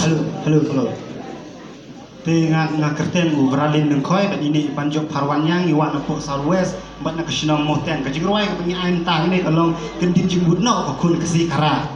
Halo. Tengah kerten ubralin ng koi dan ini panjok parwan yang iwan apok Southwest bat nak kesinong moten kajigruai ke penyain tang ini kalong kendin jimbut no kun kesi kara.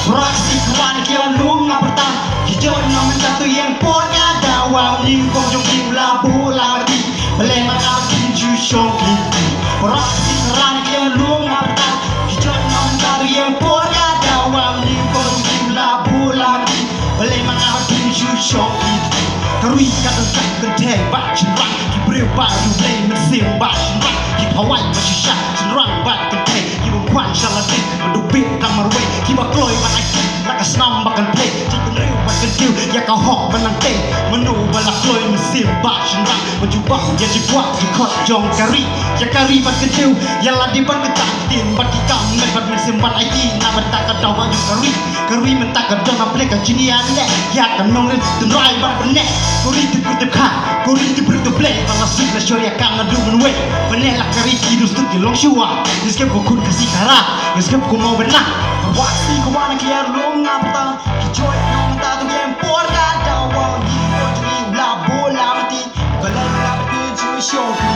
Raksi kawan kian luang ngapertan hijau nama satu yang punya dawang lingkong jong kim labu lagi lemah akin jusong kiti. Raksi kawan kian luang ngapertan hijau nama satu yang punya dawang lingkong jong kim labu lagi lemah akin jusong kiti. Karui kadang tak genteng bat cenderang kibril baru play mesin bat cenderang kipawai masih syak cenderang bat genteng kibukwan syalatin mendubit kamar way kibakloy manaki lakas nambakan play cikun riu bat gentil ya kau hok menantai menu balak loy mesin bat cenderang menjubah jadi buat jikot jong kari ya kari bat gentil ya ladi bat kecantin bat dikam bat mesin bat aiki na bat tak kedawang yung kari mentak kedawang play kajinian le ya kanongin tenrai bat benek Kuri tu kutip kah, kuri tu bertu play. Kalau sudah syurga kang adu menwe. Benih lah kari kidus tu kilong syua. Niskem kukun kasih kara, niskem ku mau benak. Waksi kawan kiar long ngapta. Kijoy nong tatu game por kada wang. Di kau jadi bola mati. Balai mati tu syurga.